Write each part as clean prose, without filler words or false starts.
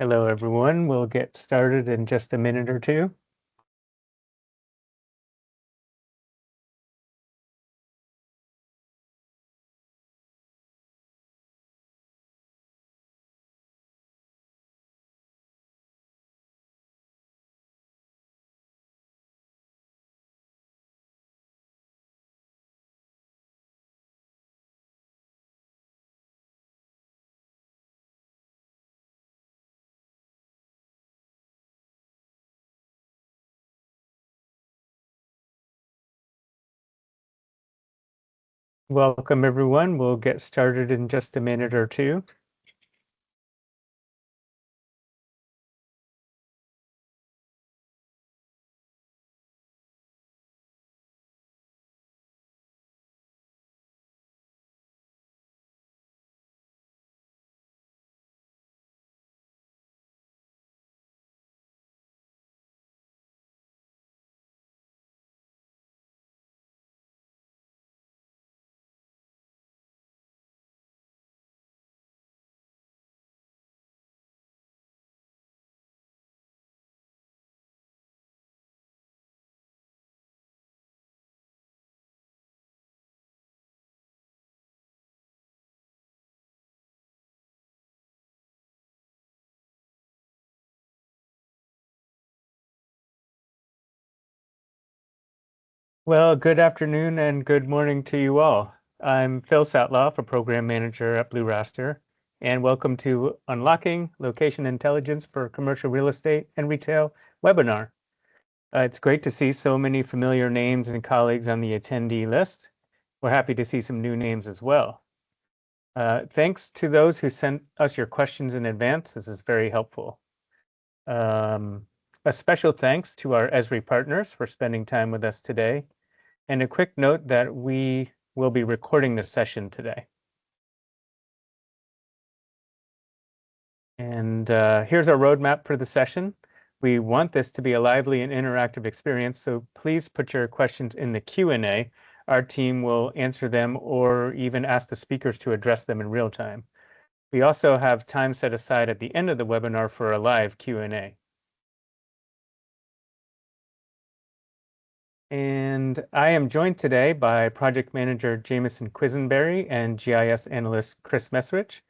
Hello, everyone. We'll get started in just a minute or two. Welcome, everyone. We'll get started in just a minute or two. Well, good afternoon and good morning to you all. I'm Phil Satloff, a program manager at Blue Raster, and welcome to Unlocking Location Intelligence for Commercial Real Estate and Retail webinar. It's great to see so many familiar names and colleagues on the attendee list. We're happy to see some new names as well. Thanks to those who sent us your questions in advance. This is very helpful. A special thanks to our Esri partners for spending time with us today. And a quick note that we will be recording this session today. And here's our roadmap for the session. We want this to be a lively and interactive experience, so please put your questions in the Q&A. Our team will answer them or even ask the speakers to address them in real time. We also have time set aside at the end of the webinar for a live Q&A. And I am joined today by Project Manager Jameson Quisenberry and GIS Analyst Chris Mesrich,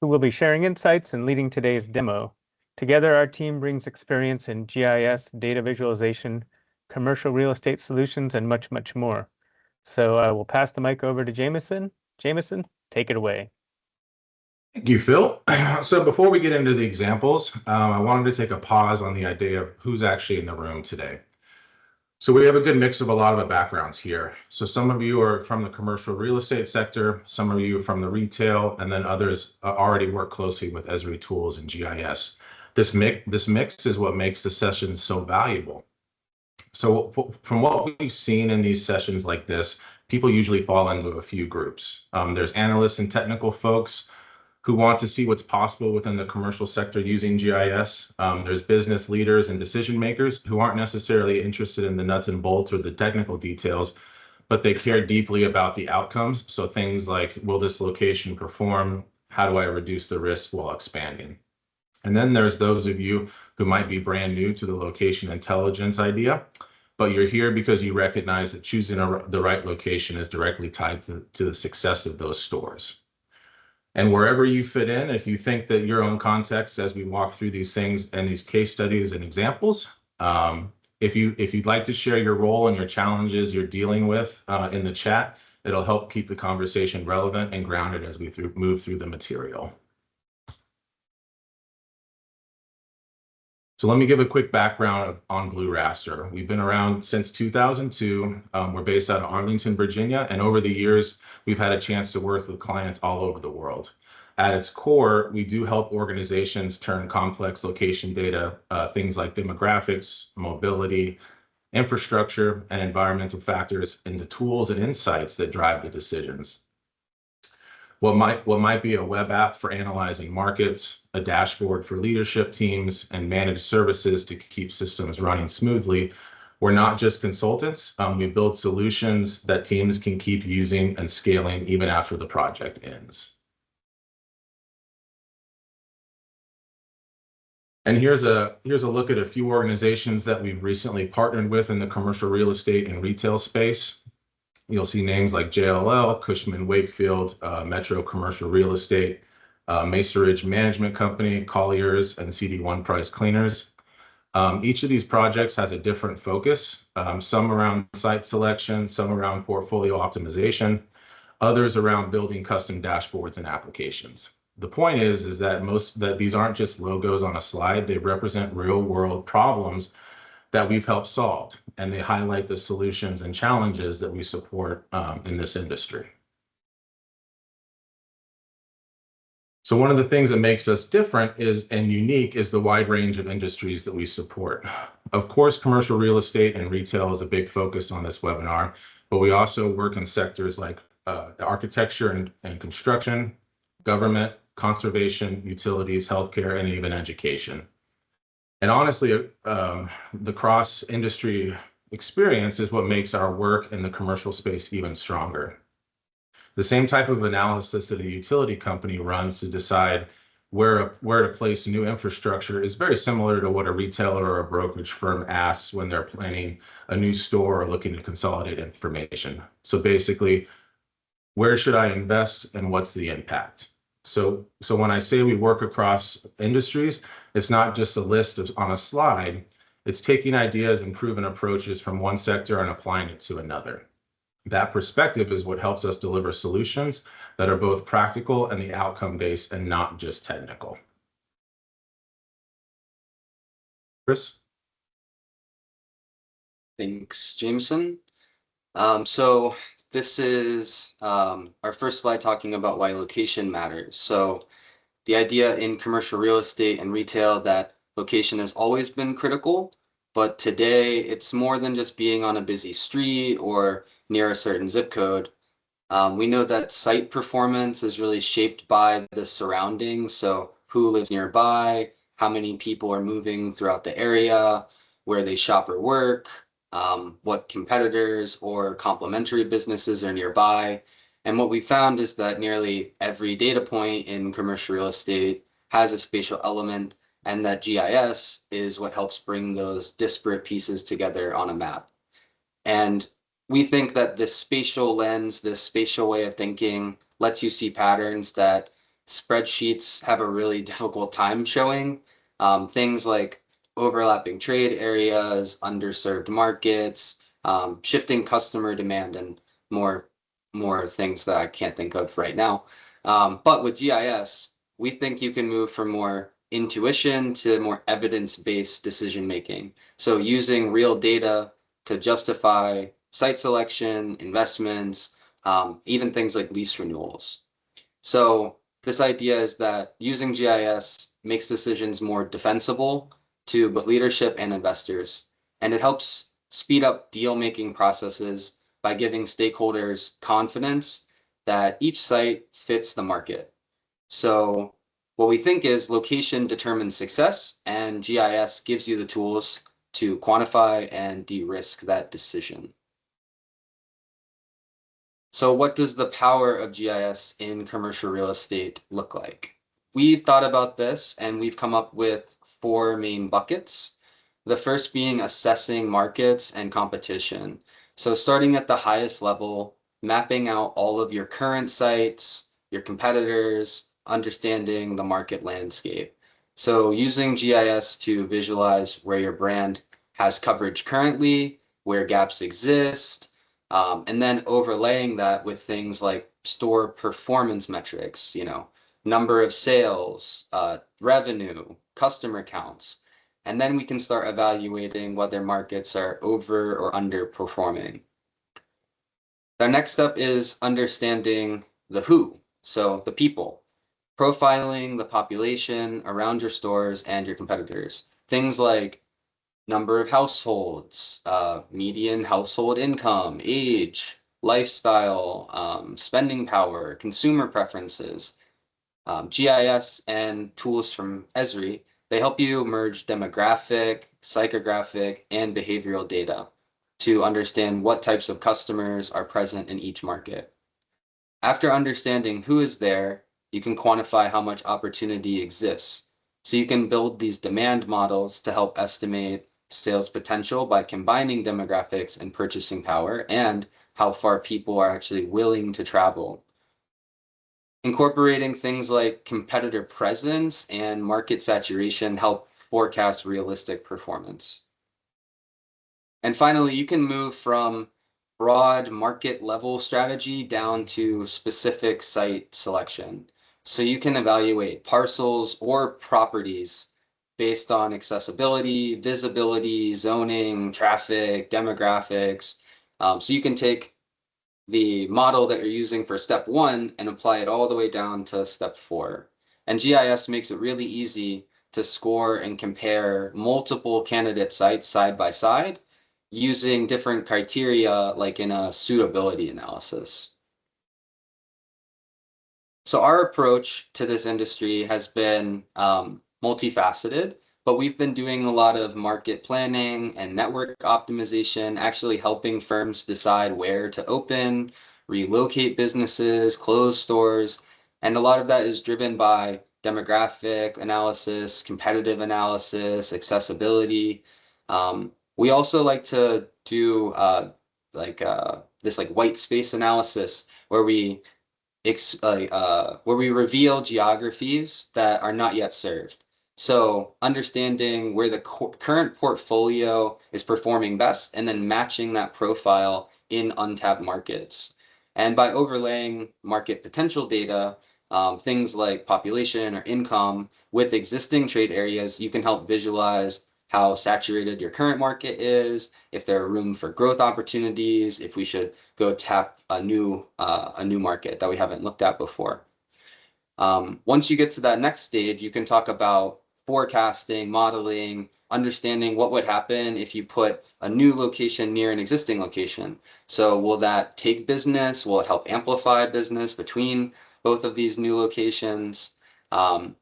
who will be sharing insights and leading today's demo. Together, our team brings experience in GIS, data visualization, commercial real estate solutions, and much, much more. So I will pass the mic over to Jameson. Jameson, take it away. Thank you, Phil. So before we get into the examples, I wanted to take a pause on the idea of who's actually in the room today. So we have a good mix of a lot of backgrounds here. So some of you are from the commercial real estate sector, some of you from the retail, and then others already work closely with Esri tools and GIS. This mix is what makes the sessions so valuable. So from what we've seen in these sessions like this, people usually fall into a few groups. There's analysts and technical folks who want to see what's possible within the commercial sector using GIS. There's business leaders and decision makers who aren't necessarily interested in the nuts and bolts or the technical details, but they care deeply about the outcomes. So things like, will this location perform? How do I reduce the risk while expanding? And then there's those of you who might be brand new to the location intelligence idea, but you're here because you recognize that choosing the right location is directly tied to the success of those stores. And wherever you fit in, if you think that your own context as we walk through these things and these case studies and examples, if you'd like to share your role and your challenges you're dealing with in the chat, it'll help keep the conversation relevant and grounded as we move through the material. So let me give a quick background on Blue Raster. We've been around since 2002. We're based out of Arlington, Virginia, and over the years, we've had a chance to work with clients all over the world. At its core, we do help organizations turn complex location data, things like demographics, mobility, infrastructure, and environmental factors into tools and insights that drive the decisions. What might be a web app for analyzing markets, a dashboard for leadership teams, and managed services to keep systems running smoothly. We're not just consultants. We build solutions that teams can keep using and scaling even after the project ends. And here's a look at a few organizations that we've recently partnered with in the commercial real estate and retail space. You'll see names like JLL, Cushman Wakefield, Metro Commercial Real Estate, Mesa Ridge Management Company, Colliers, and CD1 Price Cleaners. Each of these projects has a different focus, some around site selection, some around portfolio optimization, others around building custom dashboards and applications. The point is that these aren't just logos on a slide, they represent real world problems that we've helped solve, and they highlight the solutions and challenges that we support in this industry. So one of the things that makes us different and unique is the wide range of industries that we support. Of course, commercial real estate and retail is a big focus on this webinar, but we also work in sectors like architecture and construction, government, conservation, utilities, healthcare, and even education. And honestly, the cross-industry experience is what makes our work in the commercial space even stronger. The same type of analysis that a utility company runs to decide where to place new infrastructure is very similar to what a retailer or a brokerage firm asks when they're planning a new store or looking to consolidate information. So basically, where should I invest and what's the impact? So when I say we work across industries, it's not just a list on a slide, it's taking ideas and proven approaches from one sector and applying it to another. That perspective is what helps us deliver solutions that are both practical and the outcome-based and not just technical. Chris? Thanks, Jameson. So this is our first slide talking about why location matters. So the idea in commercial real estate and retail that location has always been critical, but today it's more than just being on a busy street or near a certain zip code. We know that site performance is really shaped by the surroundings. So who lives nearby, how many people are moving throughout the area, where they shop or work, what competitors or complementary businesses are nearby. And what we found is that nearly every data point in commercial real estate has a spatial element, and that GIS is what helps bring those disparate pieces together on a map. And we think that this spatial lens, this spatial way of thinking, lets you see patterns that spreadsheets have a really difficult time showing. Things like overlapping trade areas, underserved markets, shifting customer demand, and more things that I can't think of right now. But with GIS, we think you can move from more intuition to more evidence-based decision making. So using real data to justify site selection, investments, even things like lease renewals. So this idea is that using GIS makes decisions more defensible to both leadership and investors, and it helps speed up deal-making processes by giving stakeholders confidence that each site fits the market. So what we think is location determines success, and GIS gives you the tools to quantify and de-risk that decision. So what does the power of GIS in commercial real estate look like? We've thought about this and we've come up with 4 main buckets. The first being assessing markets and competition. So starting at the highest level, mapping out all of your current sites, your competitors, understanding the market landscape. So using GIS to visualize where your brand has coverage currently, where gaps exist, and then overlaying that with things like store performance metrics, number of sales, revenue, customer counts. And then we can start evaluating whether markets are over or underperforming. The next step is understanding the who, so the people. Profiling the population around your stores and your competitors. Things like number of households, median household income, age, lifestyle, spending power, consumer preferences. GIS and tools from Esri, they help you merge demographic, psychographic, and behavioral data to understand what types of customers are present in each market. After understanding who is there, you can quantify how much opportunity exists. So you can build these demand models to help estimate sales potential by combining demographics and purchasing power and how far people are actually willing to travel. Incorporating things like competitor presence and market saturation help forecast realistic performance. And finally, you can move from broad market level strategy down to specific site selection. So you can evaluate parcels or properties based on accessibility, visibility, zoning, traffic, demographics. So you can take the model that you're using for step 1 and apply it all the way down to step 4. And GIS makes it really easy to score and compare multiple candidate sites side by side using different criteria like in a suitability analysis. So our approach to this industry has been multifaceted, but we've been doing a lot of market planning and network optimization, actually helping firms decide where to open, relocate businesses, close stores. And a lot of that is driven by demographic analysis, competitive analysis, accessibility. We also like to do this white space analysis where we reveal geographies that are not yet served. So understanding where the current portfolio is performing best and then matching that profile in untapped markets. And by overlaying market potential data, things like population or income with existing trade areas, you can help visualize how saturated your current market is, if there are room for growth opportunities, if we should go tap a new market that we haven't looked at before. Once you get to that next stage, you can talk about forecasting, modeling, understanding what would happen if you put a new location near an existing location. So will that take business? Will it help amplify business between both of these new locations? And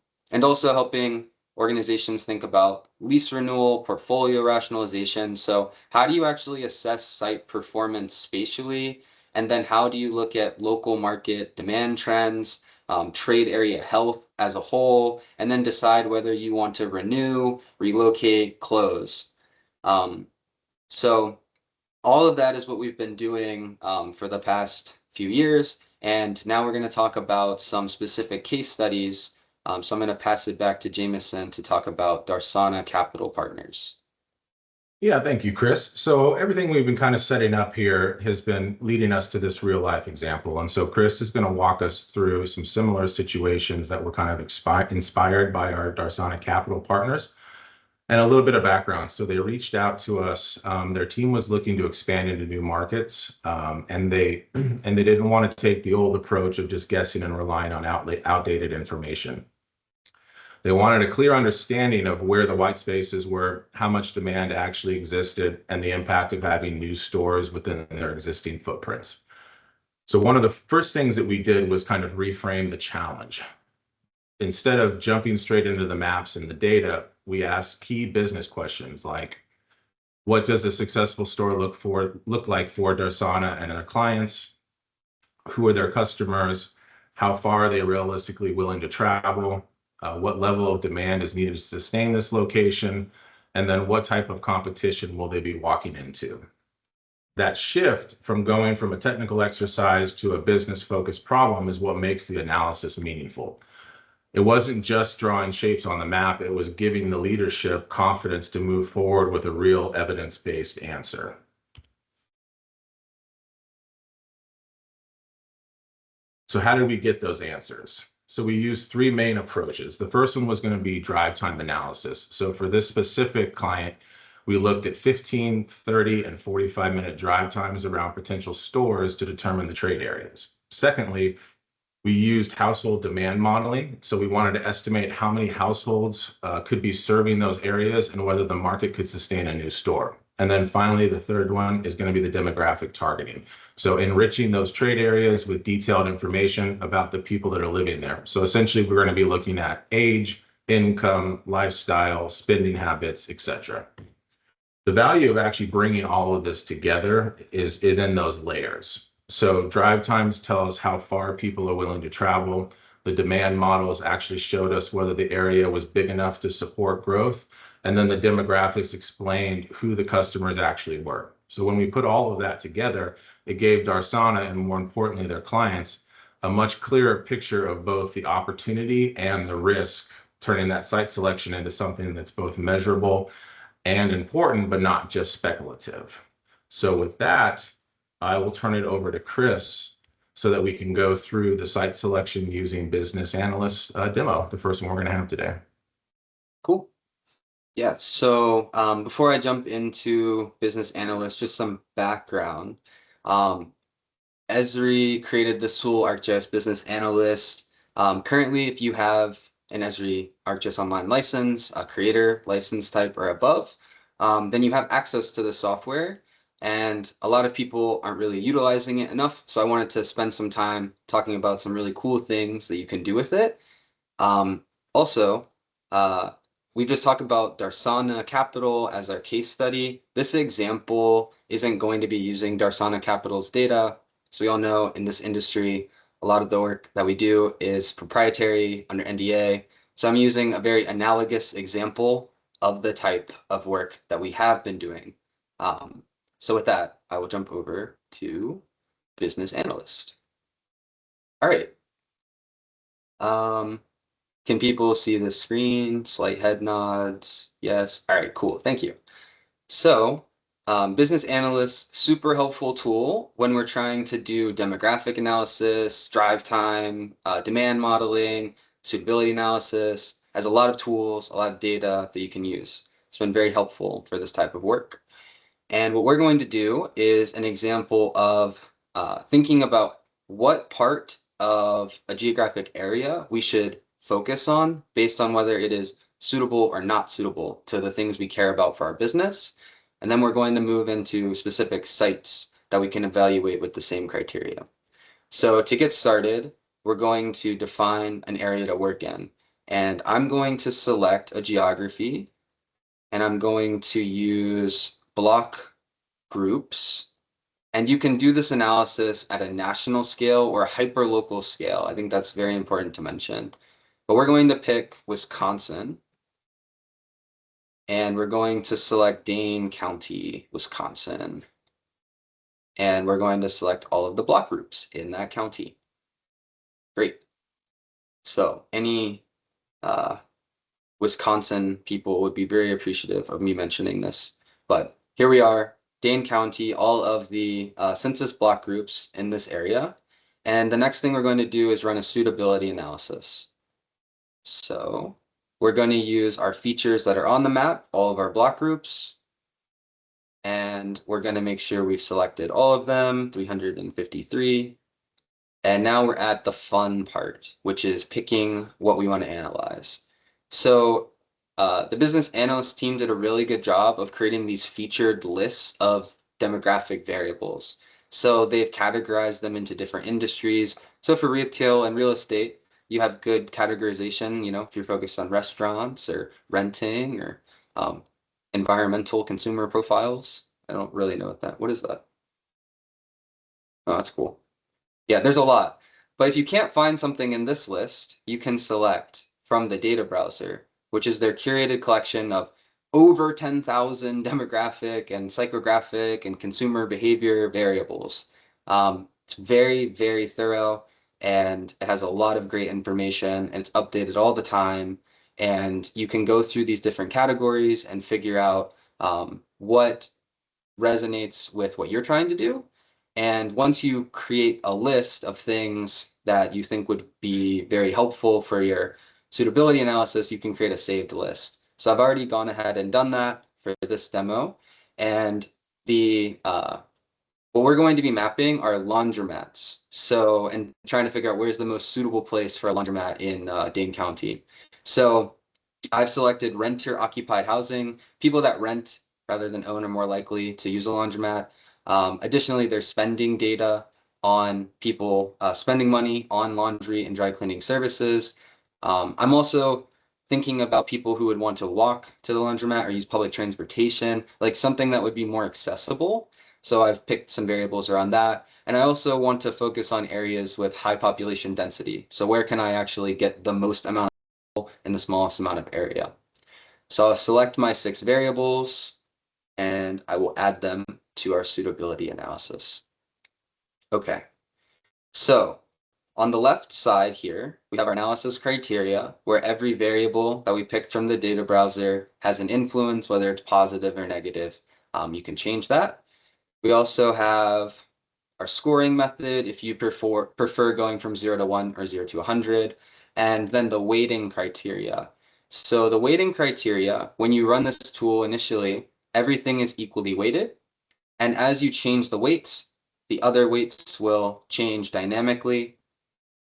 also helping organizations think about lease renewal, portfolio rationalization. So how do you actually assess site performance spatially? And then how do you look at local market demand trends, trade area health as a whole, and then decide whether you want to renew, relocate, close. So all of that is what we've been doing for the past few years. And now we're going to talk about some specific case studies. So I'm going to pass it back to Jameson to talk about Darana Capital Partners. Yeah, thank you, Chris. So everything we've been kind of setting up here has been leading us to this real life example. And so Chris is going to walk us through some similar situations that were kind of inspired by our Darana Capital Partners. And a little bit of background. So they reached out to us. Their team was looking to expand into new markets, and they didn't want to take the old approach of just guessing and relying on outdated information. They wanted a clear understanding of where the white spaces were, how much demand actually existed, and the impact of having new stores within their existing footprints. So one of the first things that we did was kind of reframe the challenge. Instead of jumping straight into the maps and the data, we asked key business questions like, what does a successful store look like for Darana and their clients? Who are their customers? How far are they realistically willing to travel? What level of demand is needed to sustain this location? And then what type of competition will they be walking into? That shift from going from a technical exercise to a business-focused problem is what makes the analysis meaningful. It wasn't just drawing shapes on the map, it was giving the leadership confidence to move forward with a real evidence-based answer. So how did we get those answers? So we used three main approaches. The first one was going to be drive time analysis. So for this specific client, we looked at 15, 30, and 45-minute drive times around potential stores to determine the trade areas. Secondly, we used household demand modeling. So we wanted to estimate how many households could be serving those areas and whether the market could sustain a new store. And then finally, the third one is going to be the demographic targeting. So enriching those trade areas with detailed information about the people that are living there. So essentially, we're going to be looking at age, income, lifestyle, spending habits, etc. The value of actually bringing all of this together is in those layers. So drive times tell us how far people are willing to travel. The demand models actually showed us whether the area was big enough to support growth. And then the demographics explained who the customers actually were. So when we put all of that together, it gave Darana and more importantly, their clients a much clearer picture of both the opportunity and the risk, turning that site selection into something that's both measurable and important, but not just speculative. So with that, I will turn it over to Chris so that we can go through the site selection using Business Analyst demo, the first one we're going to have today. Cool. Yeah, so before I jump into Business Analyst, just some background. Esri created this tool, ArcGIS Business Analyst. Currently, if you have an Esri ArcGIS Online license, a creator license type or above, then you have access to the software. And a lot of people aren't really utilizing it enough. So I wanted to spend some time talking about some really cool things that you can do with it. Also, we just talked about Darana Capital as our case study. This example isn't going to be using Darana Capital's data. So we all know in this industry, a lot of the work that we do is proprietary under NDA. So I'm using a very analogous example of the type of work that we have been doing. So with that, I will jump over to Business Analyst. All right. Can people see the screen? Slight head nods. Yes. All right, cool. Thank you. So Business Analyst, super helpful tool when we're trying to do demographic analysis, drive time, demand modeling, suitability analysis. Has a lot of tools, a lot of data that you can use. It's been very helpful for this type of work. And what we're going to do is an example of thinking about what part of a geographic area we should focus on based on whether it is suitable or not suitable to the things we care about for our business. And then we're going to move into specific sites that we can evaluate with the same criteria. So to get started, we're going to define an area to work in. And I'm going to select a geography, and I'm going to use block groups. And you can do this analysis at a national scale or a hyperlocal scale. I think that's very important to mention. But we're going to pick Wisconsin. And we're going to select Dane County, Wisconsin. And we're going to select all of the block groups in that county. Great. So any Wisconsin people would be very appreciative of me mentioning this. But here we are, Dane County, all of the census block groups in this area. And the next thing we're going to do is run a suitability analysis. So we're going to use our features that are on the map, all of our block groups. And we're going to make sure we've selected all of them, 353. And now we're at the fun part, which is picking what we want to analyze. So the business analyst team did a really good job of creating these featured lists of demographic variables. So they've categorized them into different industries. So for retail and real estate, you have good categorization, you know, if you're focused on restaurants or renting or environmental consumer profiles. I don't really know what is that? Oh, that's cool. Yeah, there's a lot. But if you can't find something in this list, you can select from the data browser, which is their curated collection of over 10,000 demographic and psychographic and consumer behavior variables. It's very, very thorough, and it has a lot of great information, and it's updated all the time. And you can go through these different categories and figure out what resonates with what you're trying to do. And once you create a list of things that you think would be very helpful for your suitability analysis, you can create a saved list. So I've already gone ahead and done that for this demo. And what we're going to be mapping are laundromats. So, and trying to figure out where's the most suitable place for a laundromat in Dane County. So I've selected renter occupied housing. People that rent rather than own are more likely to use a laundromat. Additionally, there's spending data on people spending money on laundry and dry cleaning services. I'm also thinking about people who would want to walk to the laundromat or use public transportation, like something that would be more accessible. So I've picked some variables around that. And I also want to focus on areas with high population density. So where can I actually get the most amount of people in the smallest amount of area? So I'll select my 6 variables and I will add them to our suitability analysis. Okay, so on the left side here, we have our analysis criteria where every variable that we picked from the data browser has an influence, whether it's positive or negative. You can change that. We also have our scoring method if you prefer going from 0 to 1 or 0 to 100, and then the weighting criteria. So the weighting criteria, when you run this tool initially, everything is equally weighted. And as you change the weights, the other weights will change dynamically.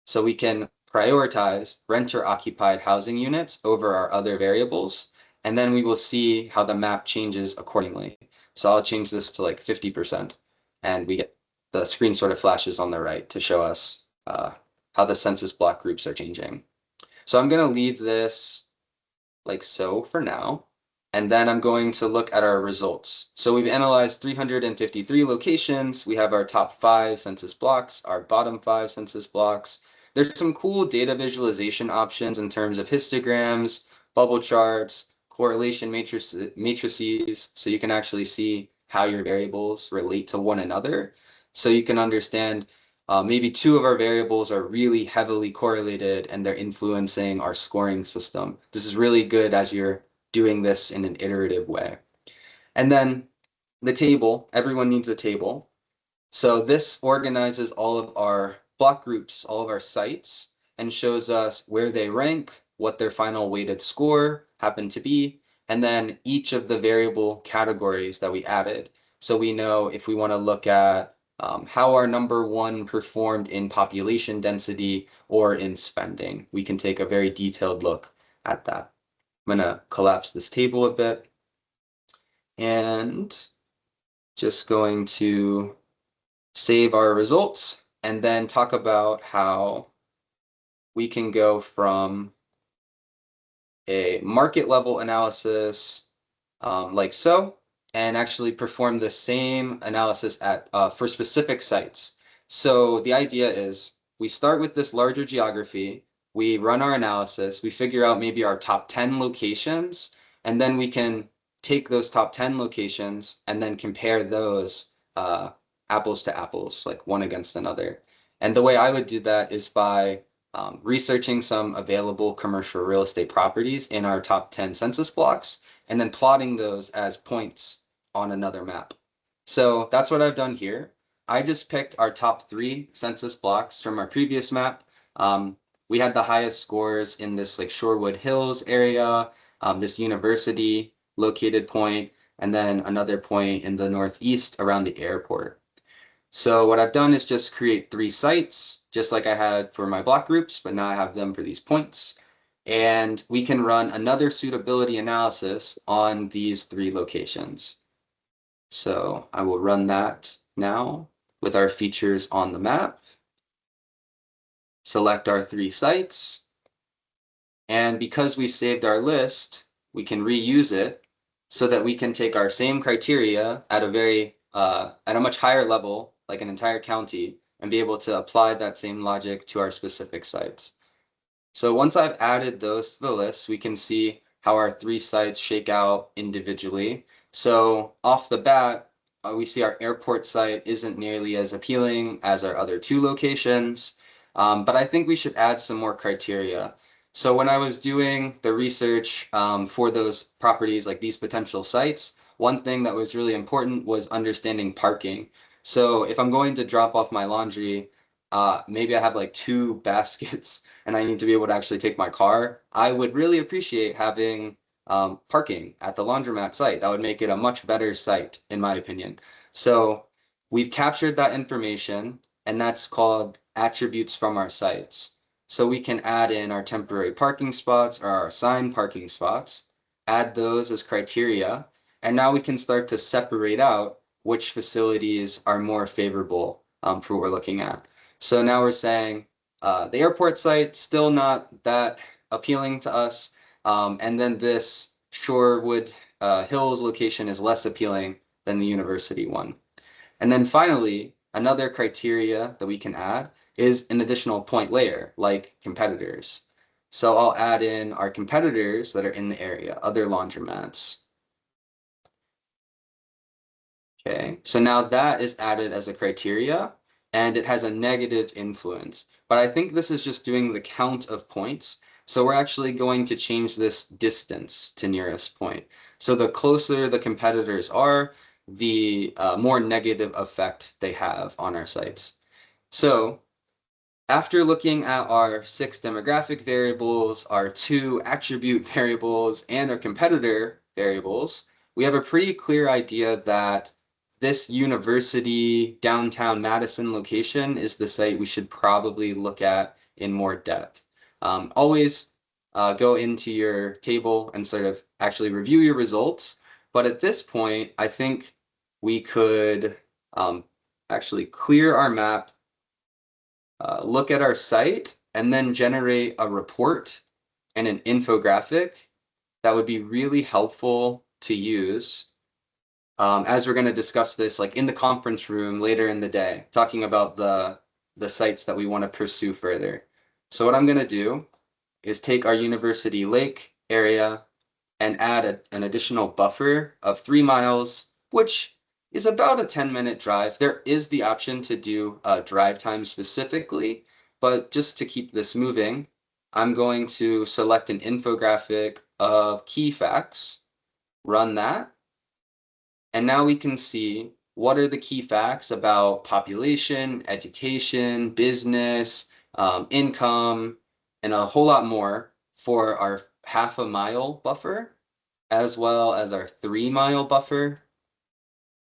So we can prioritize renter-occupied housing units over our other variables. And then we will see how the map changes accordingly. So I'll change this to like 50%. And we get the screen sort of flashes on the right to show us how the census block groups are changing. So I'm going to leave this like so for now. And then I'm going to look at our results. So we've analyzed 353 locations. We have our top 5 census blocks, our bottom 5 census blocks. There's some cool data visualization options in terms of histograms, bubble charts, correlation matrices, so you can actually see how your variables relate to one another. So you can understand maybe 2 of our variables are really heavily correlated and they're influencing our scoring system. This is really good as you're doing this in an iterative way. And then the table, everyone needs a table. So this organizes all of our block groups, all of our sites, and shows us where they rank, what their final weighted score happened to be, and then each of the variable categories that we added. So we know if we want to look at how our number 1 performed in population density or in spending, we can take a very detailed look at that. I'm going to collapse this table a bit and just going to save our results and then talk about how we can go from a market level analysis like so, and actually perform the same analysis at for specific sites. So the idea is we start with this larger geography, we run our analysis, we figure out maybe our top 10 locations, and then we can take those top 10 locations and then compare those apples to apples, like one against another. And the way I would do that is by researching some available commercial real estate properties in our top 10 census blocks, and then plotting those as points on another map. So that's what I've done here. I just picked our top 3 census blocks from our previous map. We had the highest scores in this like Shorewood Hills area, this university located point, and then another point in the northeast around the airport. So what I've done is just create 3 sites, just like I had for my block groups, but now I have them for these points. And we can run another suitability analysis on these 3 locations. So I will run that now with our features on the map. Select our 3 sites. And because we saved our list, we can reuse it so that we can take our same criteria at a much higher level, like an entire county, and be able to apply that same logic to our specific sites. So once I've added those to the list, we can see how our 3 sites shake out individually. So off the bat, we see our airport site isn't nearly as appealing as our other 2 locations, but I think we should add some more criteria. So when I was doing the research for those properties, like these potential sites, one thing that was really important was understanding parking. So if I'm going to drop off my laundry, maybe I have like 2 baskets and I need to be able to actually take my car, I would really appreciate having parking at the laundromat site. That would make it a much better site, in my opinion. So we've captured that information, and that's called attributes from our sites. So we can add in our temporary parking spots or our assigned parking spots, add those as criteria, and now we can start to separate out which facilities are more favorable for what we're looking at. So now we're saying the airport site, still not that appealing to us. And then this Shorewood Hills location is less appealing than the university one. And then finally, another criteria that we can add is an additional point layer, like competitors. So I'll add in our competitors that are in the area, other laundromats. Okay, so now that is added as a criteria, and it has a negative influence. But I think this is just doing the count of points. So we're actually going to change this distance to nearest point. So the closer the competitors are, the more negative effect they have on our sites. So after looking at our 6 demographic variables, our 2 attribute variables, and our competitor variables, we have a pretty clear idea that this university downtown Madison location is the site we should probably look at in more depth. Always go into your table and sort of actually review your results. But at this point, I think we could actually clear our map, look at our site, and then generate a report and an infographic that would be really helpful to use as we're going to discuss this like in the conference room later in the day, talking about the sites that we want to pursue further. So what I'm going to do is take our University Lake area and add an additional buffer of 3 miles, which is about a 10-minute drive. There is the option to do drive time specifically, but just to keep this moving, I'm going to select an infographic of key facts, run that, and now we can see what are the key facts about population, education, business, income, and a whole lot more for our half-a-mile buffer, as well as our 3-mile buffer,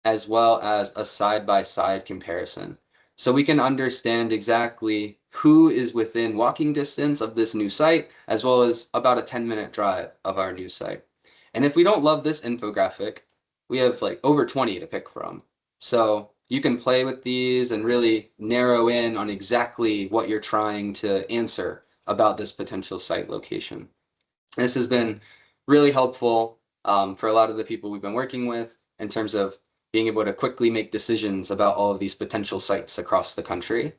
as well as a side-by-side comparison. So we can understand exactly who is within walking distance of this new site, as well as about a 10-minute drive of our new site. And if we don't love this infographic, we have like over 20 to pick from. So you can play with these and really narrow in on exactly what you're trying to answer about this potential site location. This has been really helpful for a lot of the people we've been working with in terms of being able to quickly make decisions about all of these potential sites across the country.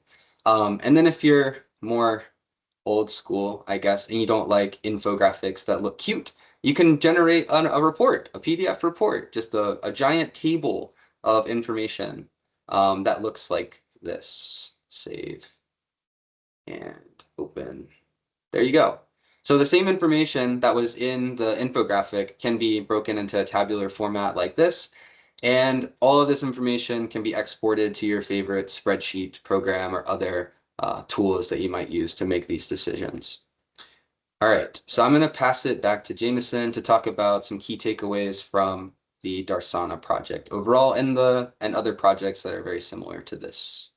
And then if you're more old school, I guess, and you don't like infographics that look cute, you can generate a report, a PDF report, just a giant table of information that looks like this. Save and open. There you go. So the same information that was in the infographic can be broken into a tabular format like this. And all of this information can be exported to your favorite spreadsheet program or other tools that you might use to make these decisions. All right, so I'm going to pass it back to Jameson to talk about some key takeaways from the Darana project overall and other projects that are very similar to this.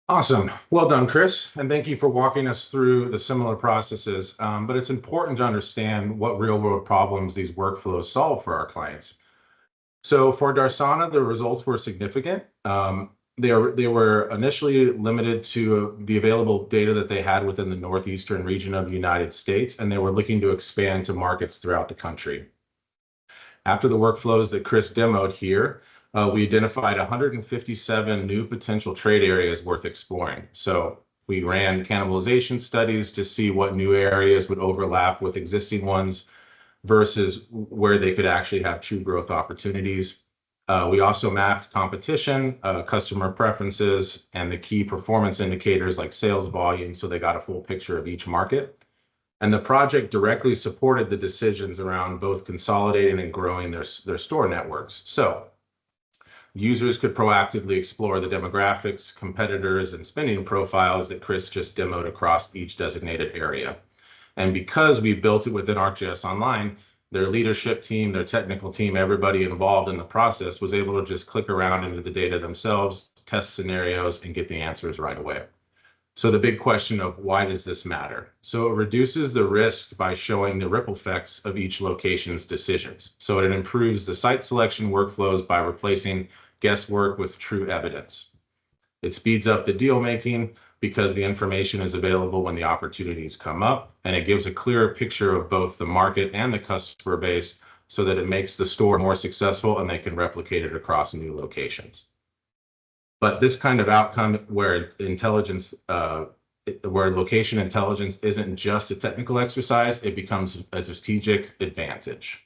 Awesome. Well done, Chris. And thank you for walking us through the similar processes. But it's important to understand what real-world problems these workflows solve for our clients. So for Darana, the results were significant. They were initially limited to the available data that they had within the northeastern region of the United States, and they were looking to expand to markets throughout the country. After the workflows that Chris demoed here, we identified 157 new potential trade areas worth exploring. So we ran cannibalization studies to see what new areas would overlap with existing ones versus where they could actually have true growth opportunities. We also mapped competition, customer preferences, and the key performance indicators like sales volume, so they got a full picture of each market. And the project directly supported the decisions around both consolidating and growing their store networks. So users could proactively explore the demographics, competitors, and spending profiles that Chris just demoed across each designated area. And because we built it within ArcGIS Online, their leadership team, their technical team, everybody involved in the process was able to just click around into the data themselves, test scenarios, and get the answers right away. So the big question of why does this matter? So it reduces the risk by showing the ripple effects of each location's decisions. So it improves the site selection workflows by replacing guesswork with true evidence. It speeds up the deal making because the information is available when the opportunities come up, and it gives a clearer picture of both the market and the customer base so that it makes the store more successful and they can replicate it across new locations. But this kind of outcome where where location intelligence isn't just a technical exercise, it becomes a strategic advantage.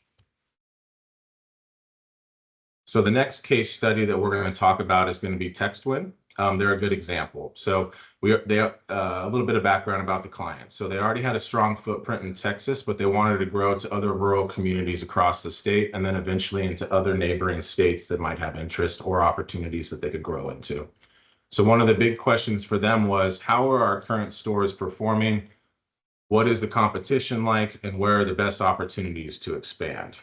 So the next case study that we're going to talk about is going to be TexWin. They're a good example. So a little bit of background about the client. So they already had a strong footprint in Texas, but they wanted to grow to other rural communities across the state and then eventually into other neighboring states that might have interest or opportunities that they could grow into. So one of the big questions for them was, how are our current stores performing? What is the competition like, and where are the best opportunities to expand?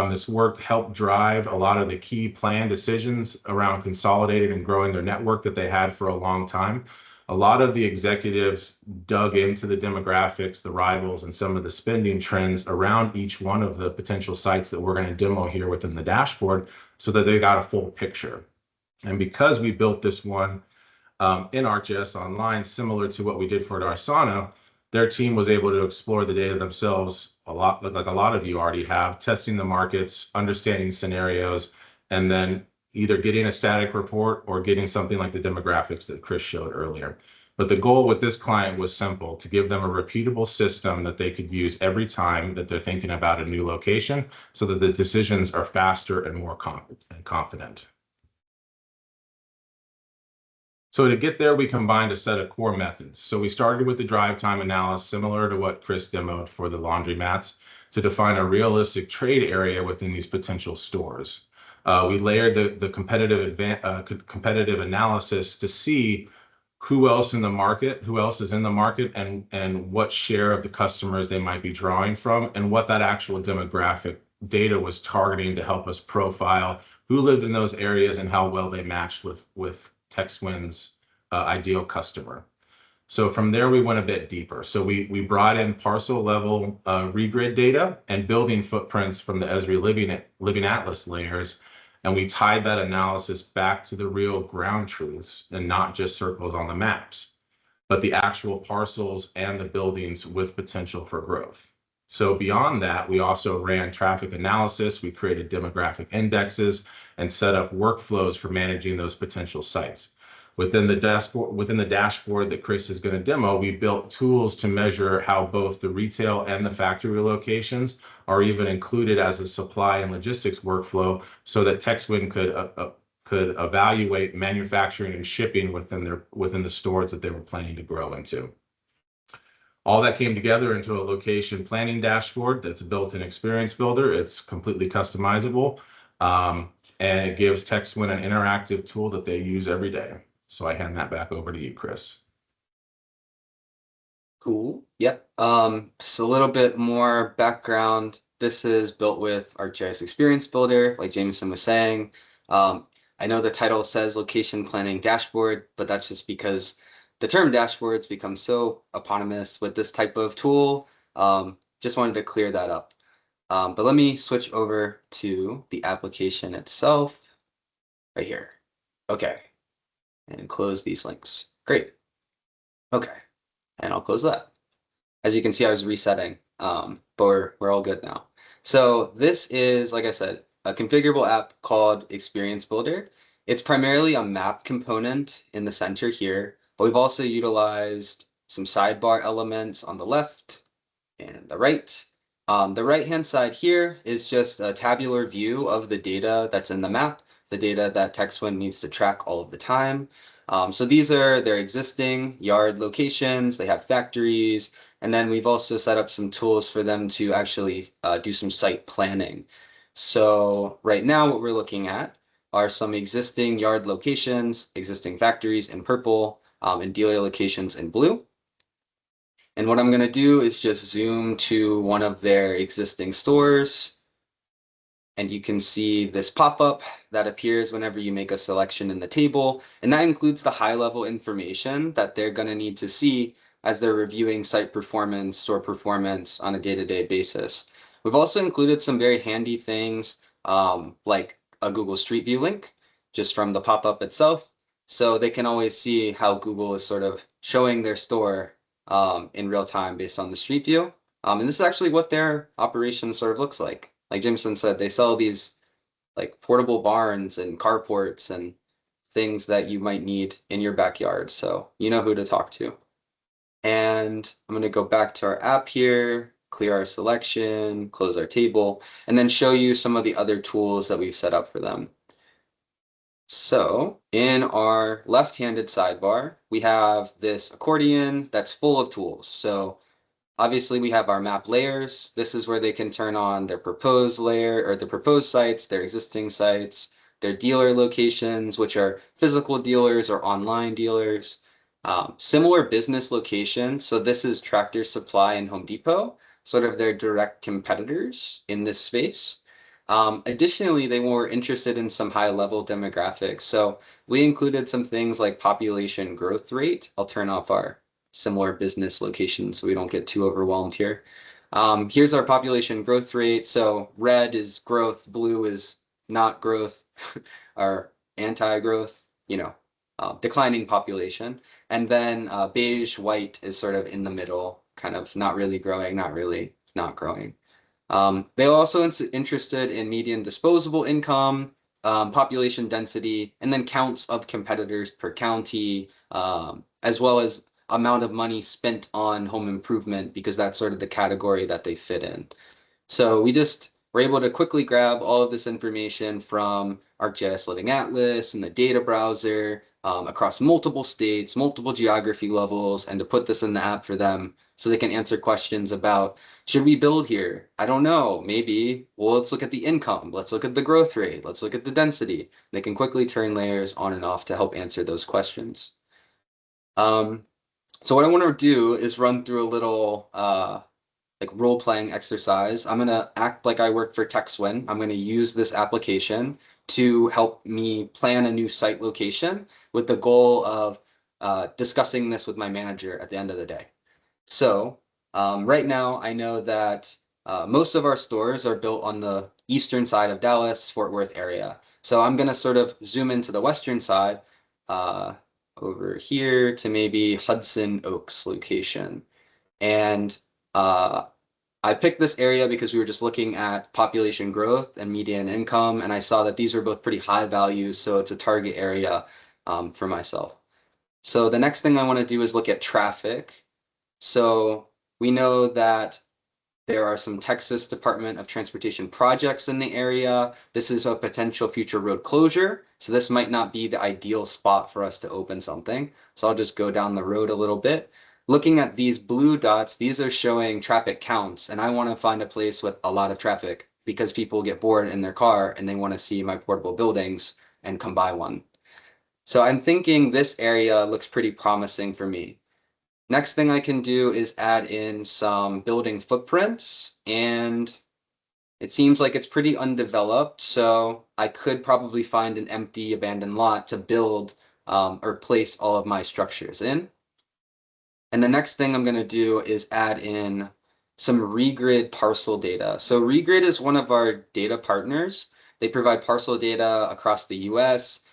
This work helped drive a lot of the key plan decisions around consolidating and growing their network that they had for a long time. A lot of the executives dug into the demographics, the rivals, and some of the spending trends around each one of the potential sites that we're going to demo here within the dashboard so that they got a full picture. And because we built this one in ArcGIS Online, similar to what we did for Darana, their team was able to explore the data themselves a lot, like a lot of you already have, testing the markets, understanding scenarios, and then either getting a static report or getting something like the demographics that Chris showed earlier. But the goal with this client was simple: to give them a repeatable system that they could use every time that they're thinking about a new location so that the decisions are faster and more confident. So to get there, we combined a set of core methods. So we started with the drive time analysis, similar to what Chris demoed for the laundromats, to define a realistic trade area within these potential stores. We layered the competitive analysis to see who else is in the market, and what share of the customers they might be drawing from, and what that actual demographic data was targeting to help us profile who lived in those areas and how well they matched with TexWin's ideal customer. So from there, we went a bit deeper. So we brought in parcel level regrid data and building footprints from the Esri Living Atlas layers, and we tied that analysis back to the real ground truths and not just circles on the maps, but the actual parcels and the buildings with potential for growth. So beyond that, we also ran traffic analysis, we created demographic indexes, and set up workflows for managing those potential sites. Within the dashboard that Chris is going to demo, we built tools to measure how both the retail and the factory locations are even included as a supply and logistics workflow, so that TexWin could evaluate manufacturing and shipping within the stores that they were planning to grow into. All that came together into a location planning dashboard that's a built-in experience builder. It's completely customizable, and it gives TexWin an interactive tool that they use every day. So I hand that back over to you, Chris. Cool. Yep. So a little bit more background. This is built with ArcGIS Experience Builder, like Jameson was saying. I know the title says location planning dashboard, but that's just because the term dashboards become so eponymous with this type of tool. Just wanted to clear that up. But let me switch over to the application itself right here. Okay. And close these links. Great. Okay. And I'll close that. As you can see, I was resetting, but we're all good now. So this is, like I said, a configurable app called Experience Builder. It's primarily a map component in the center here, but we've also utilized some sidebar elements on the left and the right. The right-hand side here is just a tabular view of the data that's in the map, the data that TexWin needs to track all of the time. So these are their existing yard locations, they have factories, and then we've also set up some tools for them to actually do some site planning. So right now what we're looking at are some existing yard locations, existing factories in purple, and dealer locations in blue. And what I'm going to do is just zoom to one of their existing stores. And you can see this pop-up that appears whenever you make a selection in the table. And that includes the high-level information that they're going to need to see as they're reviewing site performance, store performance on a day-to-day basis. We've also included some very handy things like a Google Street View link just from the pop-up itself. So they can always see how Google is sort of showing their store in real time based on the Street View. And this is actually what their operation sort of looks like. Like Jameson said, they sell these like portable barns and carports and things that you might need in your backyard. So you know who to talk to. And I'm going to go back to our app here, clear our selection, close our table, and then show you some of the other tools that we've set up for them. So in our left-handed sidebar, we have this accordion that's full of tools. So obviously we have our map layers. This is where they can turn on their proposed layer or the proposed sites, their existing sites, their dealer locations, which are physical dealers or online dealers. Similar business locations. So this is Tractor Supply and Home Depot, sort of their direct competitors in this space. Additionally, they were interested in some high-level demographics. So we included some things like population growth rate. I'll turn off our similar business locations so we don't get too overwhelmed here. Here's our population growth rate. So red is growth, blue is not growth, or anti-growth, declining population. And then beige, white is sort of in the middle, kind of not really growing, not really not growing. They are also interested in median disposable income, population density, and then counts of competitors per county, as well as amount of money spent on home improvement, because that's sort of the category that they fit in. So we just were able to quickly grab all of this information from ArcGIS Living Atlas and the data browser across multiple states, multiple geography levels, and to put this in the app for them so they can answer questions about, should we build here? I don't know, maybe. Well, let's look at the income. Let's look at the growth rate. Let's look at the density. They can quickly turn layers on and off to help answer those questions. So what I want to do is run through a little like role-playing exercise. I'm going to act like I work for TexWin. I'm going to use this application to help me plan a new site location with the goal of discussing this with my manager at the end of the day. So right now, I know that most of our stores are built on the eastern side of Dallas, Fort Worth area. So I'm going to sort of zoom into the western side over here to maybe Hudson Oaks location. And I picked this area because we were just looking at population growth and median income, and I saw that these were both pretty high values, so it's a target area for myself. So the next thing I want to do is look at traffic. So we know that there are some Texas Department of Transportation projects in the area. This is a potential future road closure, so this might not be the ideal spot for us to open something. So I'll just go down the road a little bit. Looking at these blue dots, these are showing traffic counts, and I want to find a place with a lot of traffic because people get bored in their car and they want to see my portable buildings and come buy one. So I'm thinking this area looks pretty promising for me. Next thing I can do is add in some building footprints, and it seems like it's pretty undeveloped, so I could probably find an empty abandoned lot to build or place all of my structures in. And the next thing I'm going to do is add in some Regrid parcel data. So Regrid is one of our data partners. They provide parcel data across the US.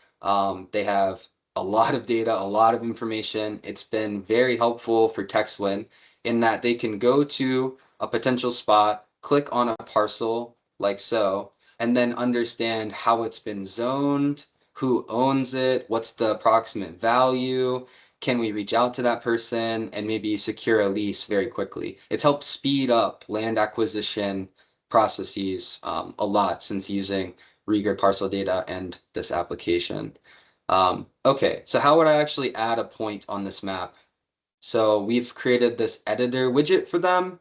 They have a lot of data, a lot of information. It's been very helpful for TexWin in that they can go to a potential spot, click on a parcel like so, and then understand how it's been zoned, who owns it, what's the approximate value, can we reach out to that person and maybe secure a lease very quickly. It's helped speed up land acquisition processes a lot since using Regrid parcel data and this application. Okay, so how would I actually add a point on this map? So we've created this editor widget for them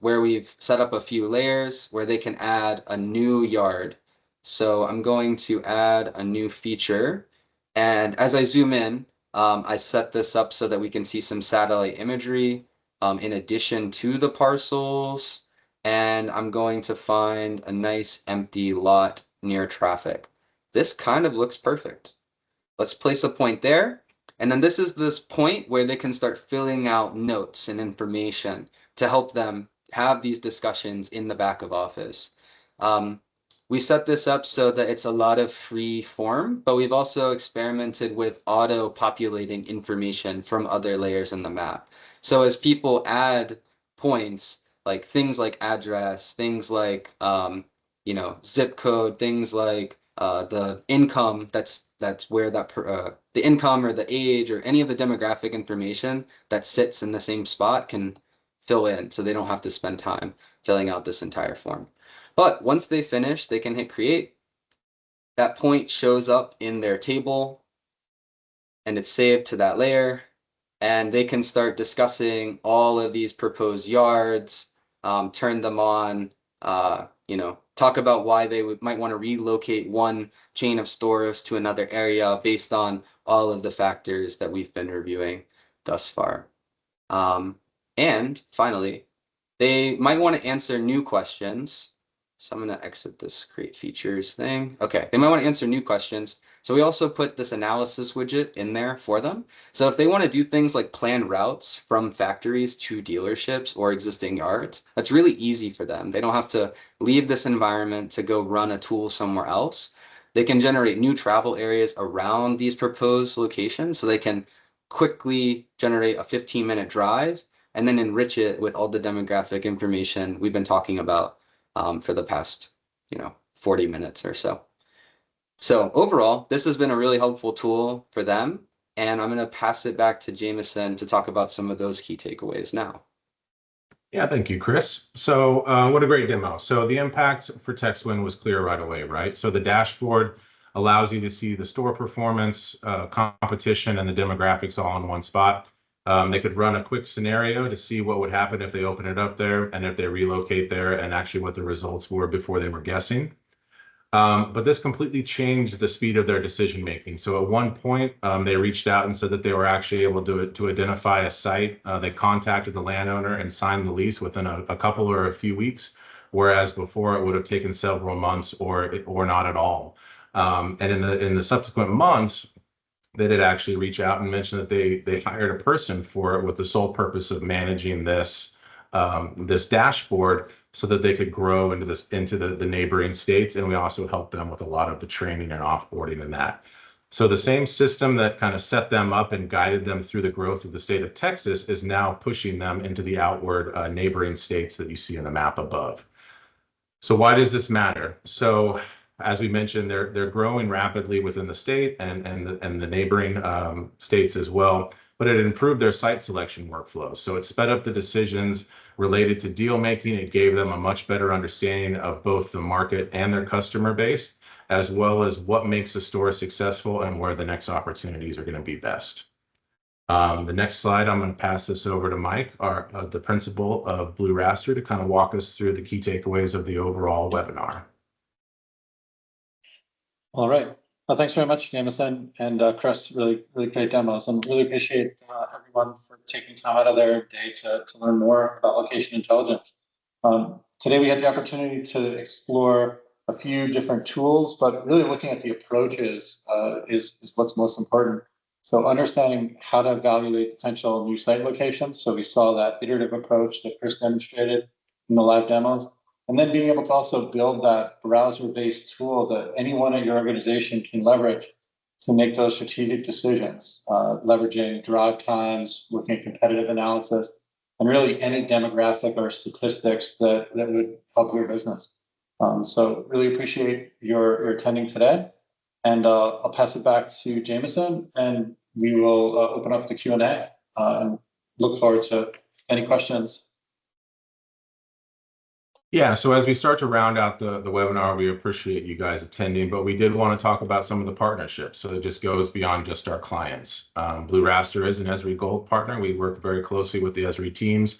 where we've set up a few layers where they can add a new yard. So I'm going to add a new feature. And as I zoom in, I set this up so that we can see some satellite imagery in addition to the parcels. And I'm going to find a nice empty lot near traffic. This kind of looks perfect. Let's place a point there. And then this is this point where they can start filling out notes and information to help them have these discussions in the back of office. We set this up so that it's a lot of free form, but we've also experimented with auto-populating information from other layers in the map. So as people add points, like things like address, things like zip code, things like the income that's where that the income or the age or any of the demographic information that sits in the same spot can fill in, so they don't have to spend time filling out this entire form. But once they finish, they can hit create. That point shows up in their table and it's saved to that layer, and they can start discussing all of these proposed yards, turn them on, talk about why they might want to relocate one chain of stores to another area based on all of the factors that we've been reviewing thus far. And finally, they might want to answer new questions. So I'm going to exit this create features thing. Okay, they might want to answer new questions. So we also put this analysis widget in there for them. So if they want to do things like plan routes from factories to dealerships or existing yards, that's really easy for them. They don't have to leave this environment to go run a tool somewhere else. They can generate new travel areas around these proposed locations, so they can quickly generate a 15-minute drive and then enrich it with all the demographic information we've been talking about for the past, 40 minutes or so. So overall, this has been a really helpful tool for them, and I'm going to pass it back to Jameson to talk about some of those key takeaways now. Yeah, thank you, Chris. So what a great demo. So the impact for TexWin was clear right away, right? So the dashboard allows you to see the store performance, competition, and the demographics all in one spot. They could run a quick scenario to see what would happen if they open it up there and if they relocate there, and actually what the results were before they were guessing. But this completely changed the speed of their decision making. So at one point, they reached out and said that they were actually able to identify a site. They contacted the landowner and signed the lease within a couple or a few weeks, whereas before it would have taken several months or not at all. And in the subsequent months, they did actually reach out and mention that they hired a person for it with the sole purpose of managing this dashboard so that they could grow into the neighboring states. And we also helped them with a lot of the training and offboarding and that. So the same system that kind of set them up and guided them through the growth of the state of Texas is now pushing them into the outward neighboring states that you see in the map above. So why does this matter? So as we mentioned, they're growing rapidly within the state and the neighboring states as well, but it improved their site selection workflow. So it sped up the decisions related to deal making. It gave them a much better understanding of both the market and their customer base, as well as what makes a store successful and where the next opportunities are going to be best. The next slide, I'm going to pass this over to Mike, the principal of Blue Raster, to kind of walk us through the key takeaways of the overall webinar. All right. Well, thanks very much, Jameson and Chris. Really great demos, and really appreciate everyone for taking time out of their day to learn more about location intelligence. Today, we had the opportunity to explore a few different tools, but really looking at the approaches is what's most important. So understanding how to evaluate potential new site locations. So we saw that iterative approach that Chris demonstrated in the live demos. And then being able to also build that browser-based tool that anyone at your organization can leverage to make those strategic decisions, leveraging drive times, looking at competitive analysis, and really any demographic or statistics that would help your business. So really appreciate your attending today. And I'll pass it back to Jameson, and we will open up the Q&A and look forward to any questions. Yeah, so as we start to round out the webinar, we appreciate you guys attending, but we did want to talk about some of the partnerships. So it just goes beyond just our clients. Blue Raster is an Esri Gold partner. We work very closely with the Esri teams,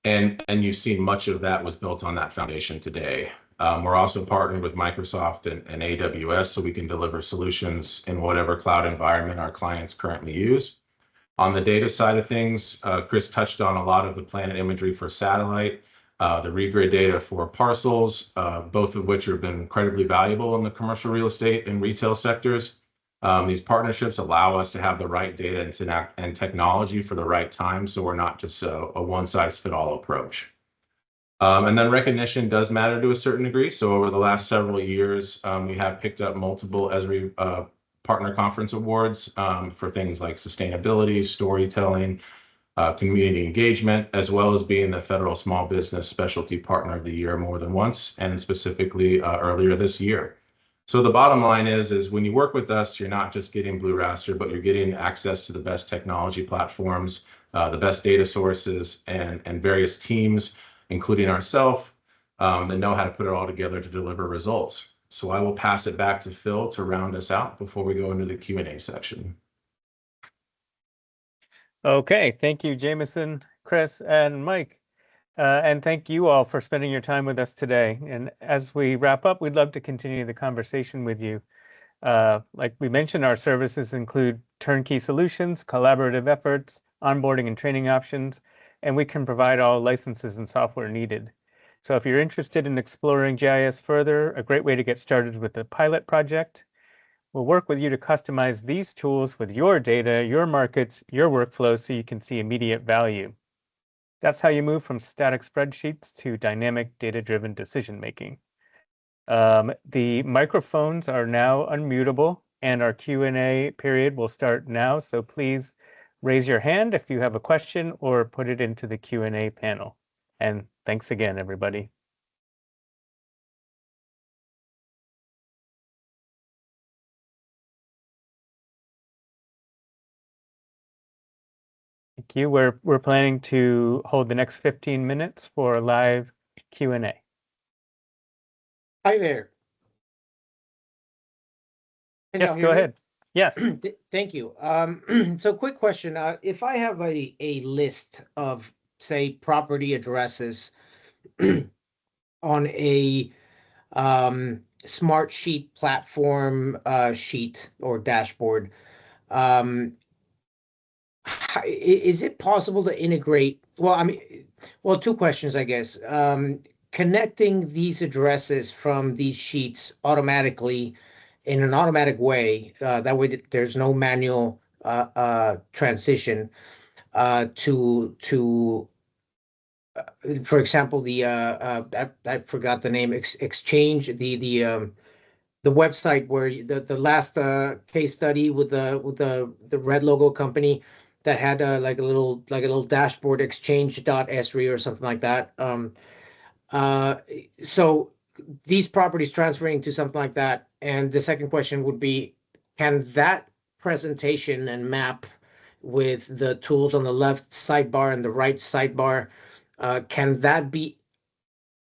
and you've seen much of that was built on that foundation today. We're also partnered with Microsoft and AWS, so we can deliver solutions in whatever cloud environment our clients currently use. On the data side of things, Chris touched on a lot of the planet imagery for satellite, the Regrid data for parcels, both of which have been incredibly valuable in the commercial real estate and retail sectors. These partnerships allow us to have the right data and technology for the right time, so we're not just a one-size-fits-all approach. And then recognition does matter to a certain degree. So over the last several years, we have picked up multiple Esri Partner Conference Awards for things like sustainability, storytelling, community engagement, as well as being the Federal Small Business Specialty Partner of the Year more than once, and specifically earlier this year. So the bottom line is when you work with us, you're not just getting Blue Raster, but you're getting access to the best technology platforms, the best data sources, and various teams, including ourselves, that know how to put it all together to deliver results. So I will pass it back to Phil to round us out before we go into the Q&A section. Okay, thank you, Jameson, Chris, and Mike. And thank you all for spending your time with us today. And as we wrap up, we'd love to continue the conversation with you. Like we mentioned, our services include turnkey solutions, collaborative efforts, onboarding and training options, and we can provide all licenses and software needed. So if you're interested in exploring GIS further, a great way to get started with the pilot project. We'll work with you to customize these tools with your data, your markets, your workflow so you can see immediate value. That's how you move from static spreadsheets to dynamic data-driven decision-making. The microphones are now unmutable and our Q&A period will start now. So please raise your hand if you have a question or put it into the Q&A panel. And thanks again, everybody. Thank you. We're planning to hold the next 15 minutes for a live Q&A. Hi there. Can Yes, y'all go hear me? ahead. Yes. Thank you. So quick question. If I have a list of, say, property addresses on a SmartSheet platform sheet or dashboard, is it possible to integrate? Well, I mean, well, two questions, I guess. Connecting these addresses from these sheets automatically in an automatic way, that way there's no manual transition to for example, the I forgot the name, Exchange, the website where the last case study with the red logo company that had like a little dashboard, exchange.esri or something like that. So these properties transferring to something like that. And the second question would be, can that presentation and map with the tools on the left sidebar and the right sidebar, can that be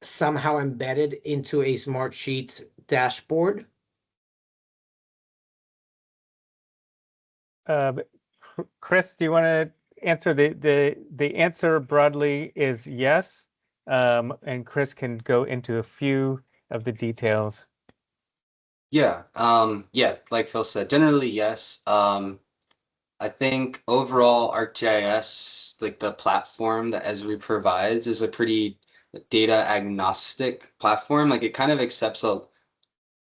somehow embedded into a SmartSheet dashboard? Chris, do you want to answer? The answer broadly is yes, and Chris can go into a few of the details. Yeah, yeah, like Phil said, generally yes. I think overall ArcGIS, like the platform that Esri provides, is a pretty data agnostic platform. Like it kind of accepts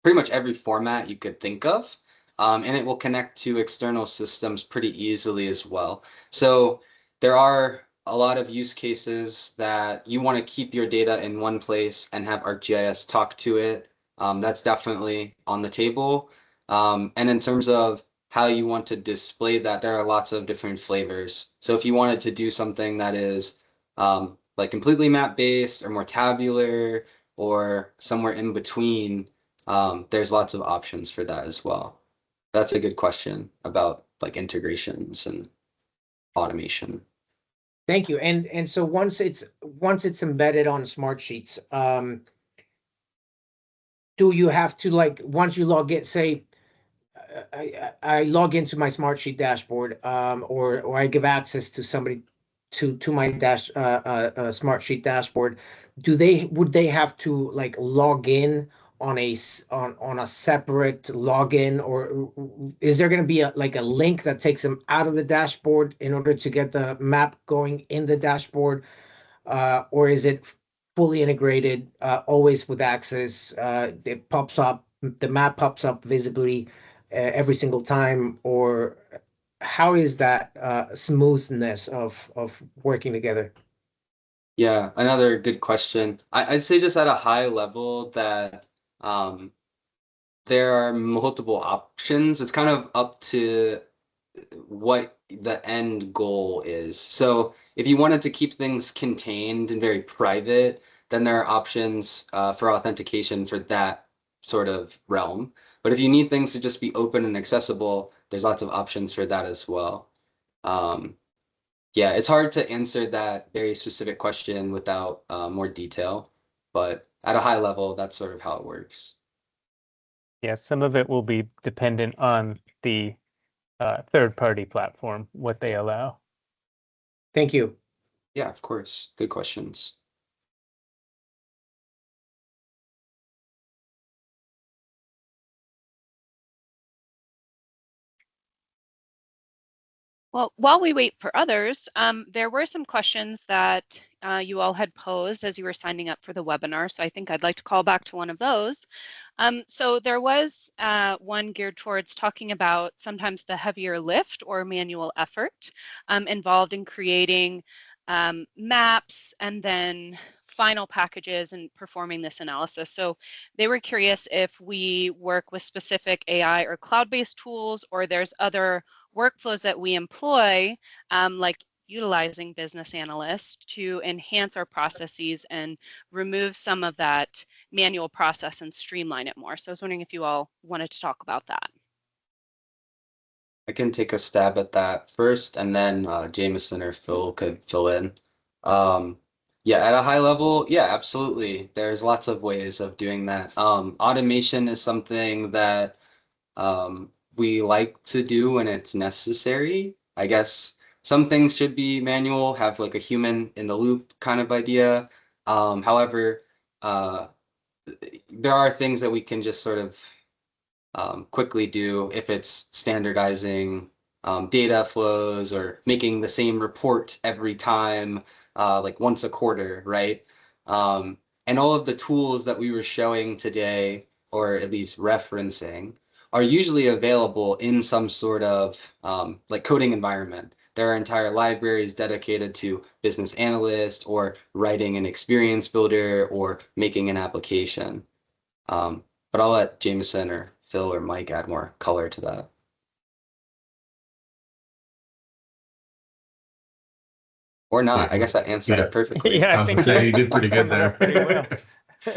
pretty much every format you could think of. And it will connect to external systems pretty easily as well. So there are a lot of use cases that you want to keep your data in one place and have ArcGIS talk to it. That's definitely on the table. And in terms of how you want to display that, there are lots of different flavors. So if you wanted to do something that is like completely map-based or more tabular or somewhere in between, there's lots of options for that as well. That's a good question about like integrations and automation. Thank you. And so once it's embedded on Smartsheets, do you have to, like, once you log in, say, I log into my Smartsheet dashboard, or I give access to somebody to my Smartsheet dashboard, would they have to like log in on a separate login, or is there going to be like a link that takes them out of the dashboard in order to get the map going in the dashboard, or is it fully integrated, always with access? It pops up, the map pops up visibly every single time, or how is that smoothness of working together? Yeah, another good question. I'd say just at a high level that there are multiple options. It's kind of up to what the end goal is. So if you wanted to keep things contained and very private, then there are options for authentication for that sort of realm. But if you need things to just be open and accessible, there's lots of options for that as well. Yeah, it's hard to answer that very specific question without more detail, but at a high level, that's sort of how it works. Yeah, some of it will be dependent on the third-party platform, what they allow. Thank you. Yeah, of course. Good questions. Well, while we wait for others, there were some questions that you all had posed as you were signing up for the webinar. So I think I'd like to call back to one of those. So there was one geared towards talking about sometimes the heavier lift or manual effort involved in creating maps and then final packages and performing this analysis. So they were curious if we work with specific AI or cloud-based tools, or there's other workflows that we employ, like utilizing business analysts to enhance our processes and remove some of that manual process and streamline it more. So I was wondering if you all wanted to talk about that. I can take a stab at that first, and then Jameson or Phil could fill in. Yeah, at a high level, yeah, absolutely. There's lots of ways of doing that. Automation is something that we like to do when it's necessary. I guess some things should be manual, have like a human in the loop kind of idea. However, there are things that we can just sort of quickly do if it's standardizing data flows or making the same report every time, like once a quarter, right? And all of the tools that we were showing today, or at least referencing, are usually available in some sort of like coding environment. There are entire libraries dedicated to business analyst or writing an experience builder or making an application. But I'll let Jameson or Phil or Mike add more color to that. Or not. Yeah. I guess I answered Yeah. it perfectly. Yeah, I was gonna say you did pretty good summed it up there. pretty well.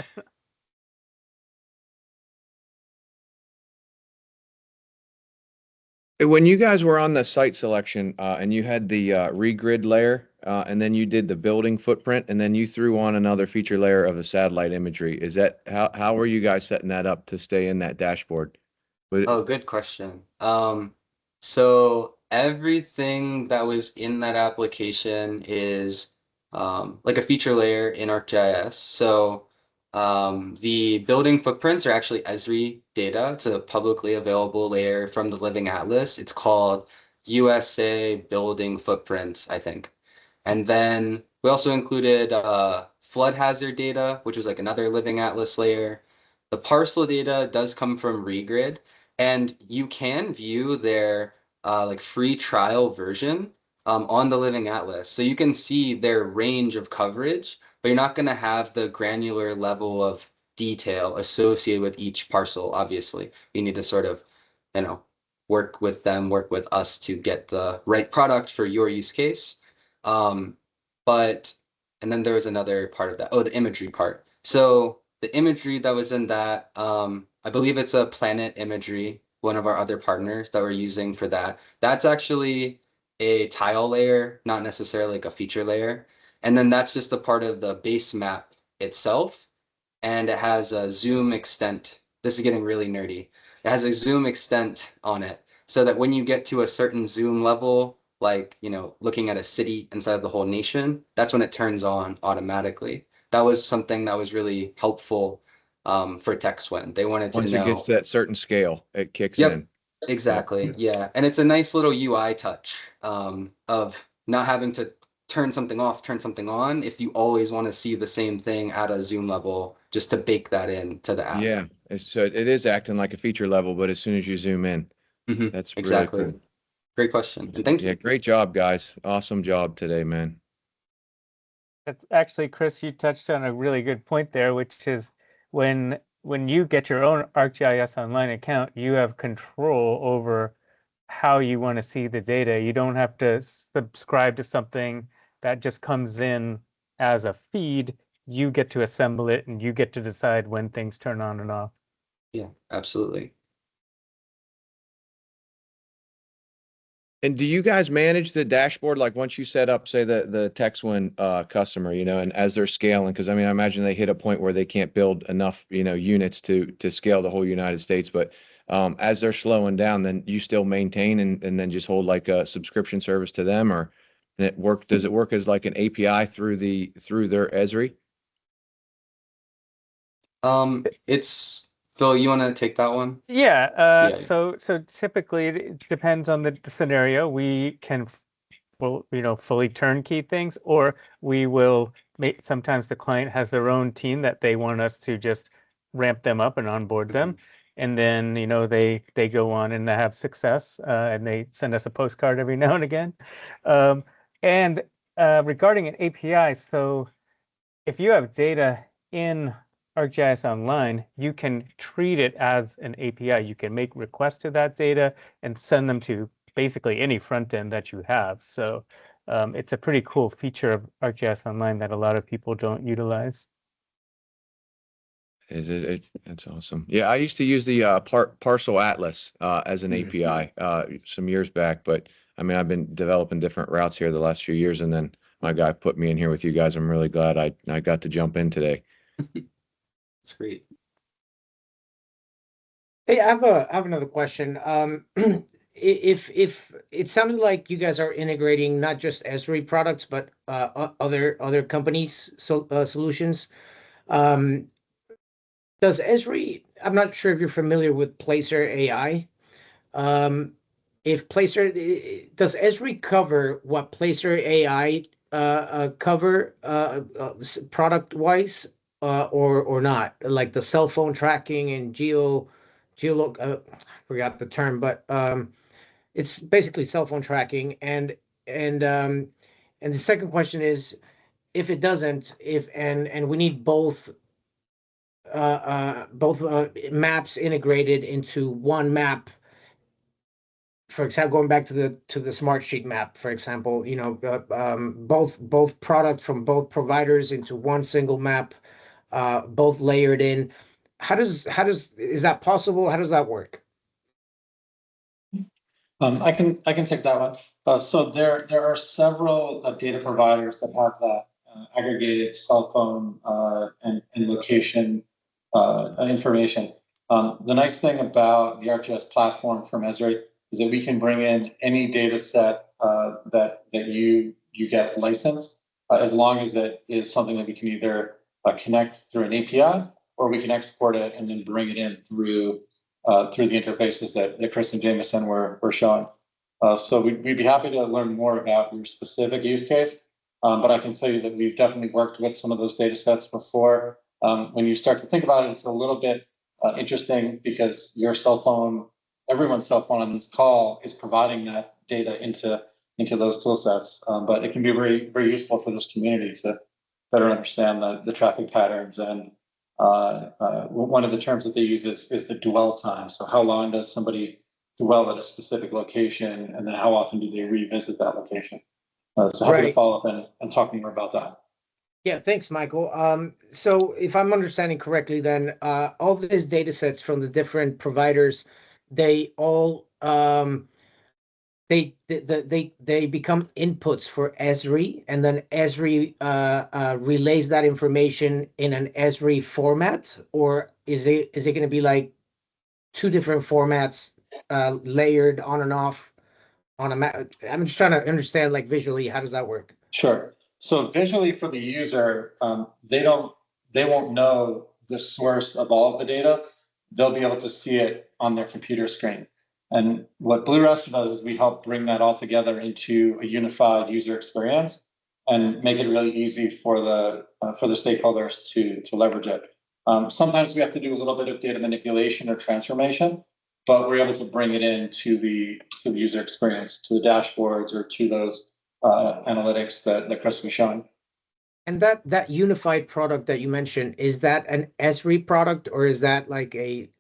When you guys were on the site selection and you had the regrid layer and then you did the building footprint and then you threw on another feature layer of the satellite imagery, is that how are you guys setting that up to stay in that dashboard? Oh, good question. So everything that was in that application is like a feature layer in ArcGIS. So the building footprints are actually Esri data. It's a publicly available layer from the Living Atlas. It's called USA Building Footprints, I think. And then we also included flood hazard data, which was like another Living Atlas layer. The Parcel data does come from Regrid, and you can view their like free trial version on the Living Atlas. So you can see their range of coverage, but you're not going to have the granular level of detail associated with each parcel, obviously. You need to sort of, you know, work with them, work with us to get the right product for your use case. And then there was another part of that. Oh, the imagery part. So the imagery that was in that, I believe it's a Planet Imagery, one of our other partners that we're using for that. That's actually a tile layer, not necessarily like a feature layer. And then that's just a part of the base map itself. And it has a zoom extent. This is getting really nerdy. It has a zoom extent on it so that when you get to a certain zoom level, like, you know, looking at a city inside of the whole nation, that's when it turns on automatically. That was something that was really helpful for TexWin. They wanted to Once know. it gets to that certain scale, it kicks Yep, in. exactly. Yeah. And it's a nice little UI touch of not having to turn something off, turn something on if you always want to see the same thing at a zoom level, just to bake that in to the app. Yeah, so it is acting like a feature level, but as soon as you zoom in, that's Exactly. really cool. Great question. And thank you. Yeah, great job, guys. Awesome job today, man. That's actually, Chris, you touched on a really good point there, which is when you get your own ArcGIS Online account, you have control over how you want to see the data. You don't have to subscribe to something that just comes in as a feed. You get to assemble it and you get to decide when things turn on and off. Yeah, absolutely. And do you guys manage the dashboard? Like once you set up, say the TexWin customer, you know, and as they're scaling, because I mean, I imagine they hit a point where they can't build enough, you know, units to scale the whole United States. But as they're slowing down, then you still maintain and then just hold like a subscription service to them, or does it work as like an API through their Esri? It's Phil, you want to take that one? Yeah, Yeah. so typically it depends on the scenario. We can fully turnkey things, or we will make, sometimes the client has their own team that they want us to just ramp them up and onboard them. And then, they go on and have success, and they send us a postcard every now and again. And regarding an API, so if you have data in ArcGIS Online, you can treat it as an API. You can make requests to that data and send them to basically any front end that you have. So it's a pretty cool feature of ArcGIS Online that a lot of people don't utilize. That's awesome. Yeah, I used to use the Parcel Atlas as an API some years back, but I mean, I've been developing different routes here the last few years, and then my guy put me in here with you guys. I'm really glad I got to jump in today. That's great. Hey, I have another question. If it sounded like you guys are integrating not just Esri products, but other companies' solutions. Does Esri? I'm not sure if you're familiar with Placer AI. If Placer does Esri cover what Placer AI cover product wise, or not, like the cell phone tracking and I forgot the term, but it's basically cell phone tracking. And the second question is, if it doesn't, if and we need both maps integrated into one map. For example, going back to the SmartSheet map, for example, both products from both providers into one single map, both layered in. Is that possible? How does that work? I can take that one. So there are several data providers that have that aggregated cell phone and location information. The nice thing about the ArcGIS platform from Esri is that we can bring in any data set that you get licensed, as long as it is something that we can either connect through an API, or we can export it and then bring it in through the interfaces that Chris and Jameson were showing. So we'd be happy to learn more about your specific use case, but I can tell you that we've definitely worked with some of those data sets before. When you start to think about it, it's a little bit interesting, because your cell phone, everyone's cell phone on this call, is providing that data into those tool sets. But it can be very, very useful for this community to better understand the traffic patterns. And one of the terms that they use is the dwell time. So how long does somebody dwell at a specific location, and then how often do they revisit that location? So happy to follow up and talk more about that. Yeah, thanks, Michael. So if I'm understanding correctly, then all these data sets from the different providers, they all they become inputs for Esri, and then Esri relays that information in an Esri format, or is it going to be like two different formats layered on and off on a map? I'm just trying to understand, like, visually, how does that work? Sure. So visually for the user, they won't know the source of all of the data. They'll be able to see it on their computer screen. And what Blue Raster does is we help bring that all together into a unified user experience and make it really easy for the stakeholders to leverage it. Sometimes we have to do a little bit of data manipulation or transformation, but we're able to bring it into the user experience, to the dashboards, or to those analytics that Chris was showing. And that unified product that you mentioned, is that an Esri product, or is that like a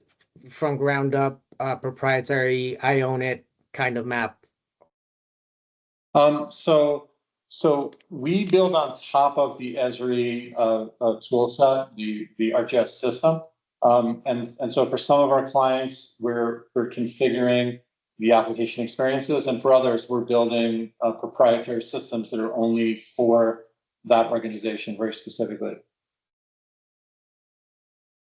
from ground up proprietary, I own it kind of map? So we build on top of the Esri tool set, the ArcGIS system. And so for some of our clients, we're configuring the application experiences, and for others, we're building proprietary systems that are only for that organization very specifically.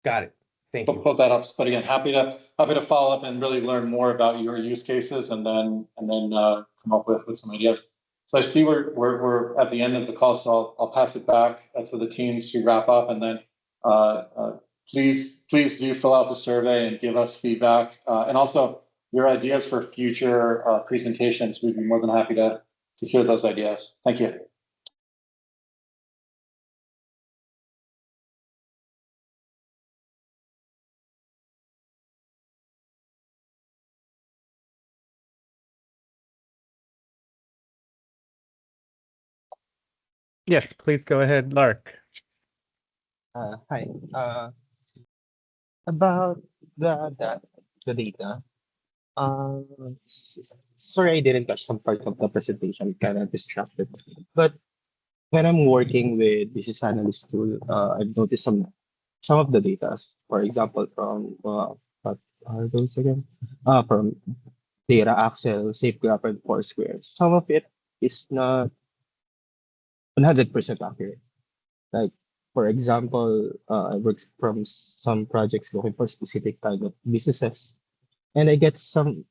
Got it. Thank you. Hope that helps. But again, happy to follow up and really learn more about your use cases, and then come up with some ideas. So I see we're at the end of the call, so I'll pass it back to the team to wrap up, and then please do fill out the survey and give us feedback, and also your ideas for future presentations. We'd be more than happy to hear those ideas. Thank you. Yes, please go ahead, Lark. Hi. About the data. Sorry, I didn't catch some part of the presentation. Kind of distracted. But when I'm working with business analyst tool, I've noticed some of the data. For example, from what are those again? From data Axel, SafeGraph, and Foursquare. Some of it is not 100% accurate. Like, for example, I work from some projects looking for specific kind of businesses, and I get some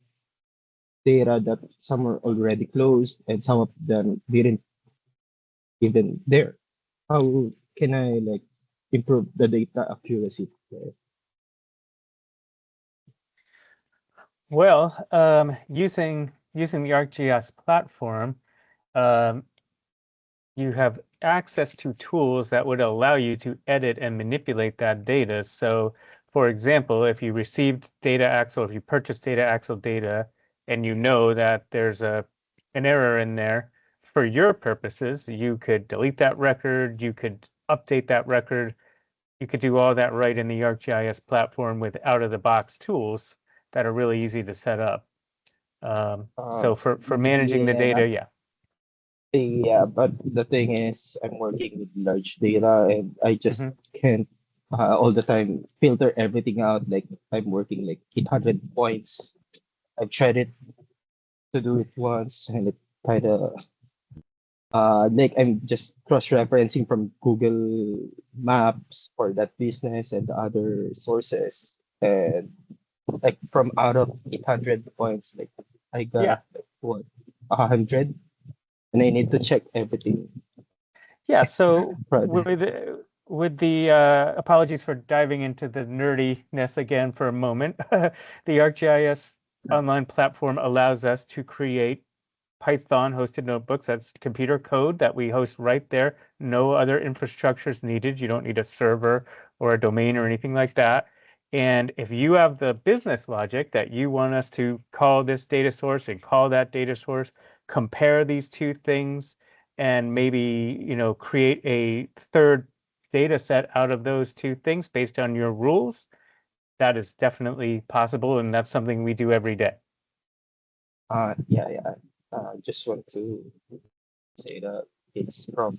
data that some are already closed and some of them didn't even there. How can I like improve the data accuracy there? Well, using the ArcGIS platform, you have access to tools that would allow you to edit and manipulate that data. So, for example, if you received data Axle, if you purchased data Axle data, and you know that there's an error in there, for your purposes, you could delete that record, you could update that record, you could do all that right in the ArcGIS platform with out-of-the-box tools that are really easy to set up. So for managing the data, yeah. Yeah, but the thing is, I'm working with large data, and I just can't all the time filter everything out. Like, I'm working like 800 points. I've tried it to do it once, and it kind of like I'm just cross-referencing from Google Maps for that business and the other sources, and like from out of 800 points, like I got like what 100. And I need to check everything. Yeah, so with the apologies for diving into the nerdiness again for a moment, the ArcGIS online platform allows us to create Python hosted notebooks. That's computer code that we host right there. No other infrastructure is needed. You don't need a server or a domain or anything like that. And if you have the business logic that you want us to call this data source and call that data source, compare these two things, and maybe, create a third data set out of those two things based on your rules, that is definitely possible, and that's something we do every day. Yeah. Just want to say that it's from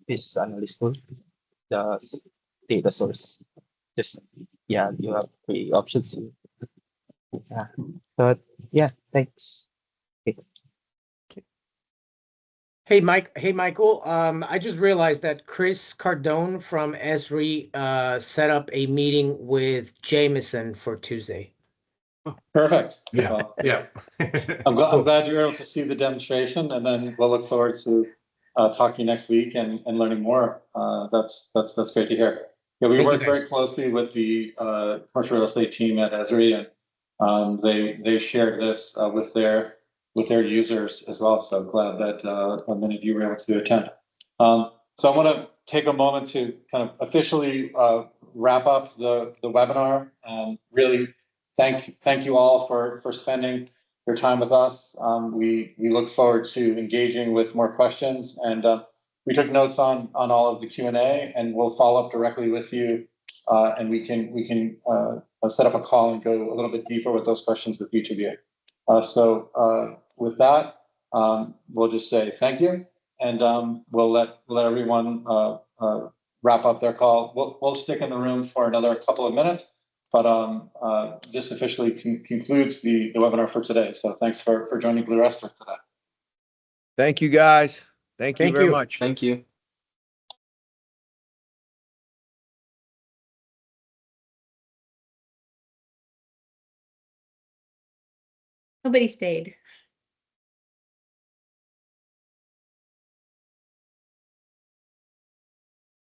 business analyst tool, the data source. Just you have 3 options here. Yeah, but yeah, thanks. Hey, Michael. I just realized that Chris Cardone from Esri set up a meeting with Jameson for Tuesday. Perfect. Yeah, Well, yeah. I'm glad you were able to see the demonstration, and then we'll look forward to talking next week and learning more. That's great to hear. Yeah, we work very closely with the commercial real estate team at Esri, and they shared this with their users as well. So glad that many of you were able to attend. So I want to take a moment to kind of officially wrap up the webinar, and really thank you all for spending your time with us. We look forward to engaging with more questions, and we took notes on all of the Q&A, and we'll follow up directly with you, and we can set up a call and go a little bit deeper with those questions with each of you. So with that, we'll just say thank you, and we'll let everyone wrap up their call. We'll stick in the room for another couple of minutes, But this officially concludes the webinar for today. So thanks for joining Blue Raster today. Thank you, guys. Thank you Thank very you. much. Thank you. Nobody stayed.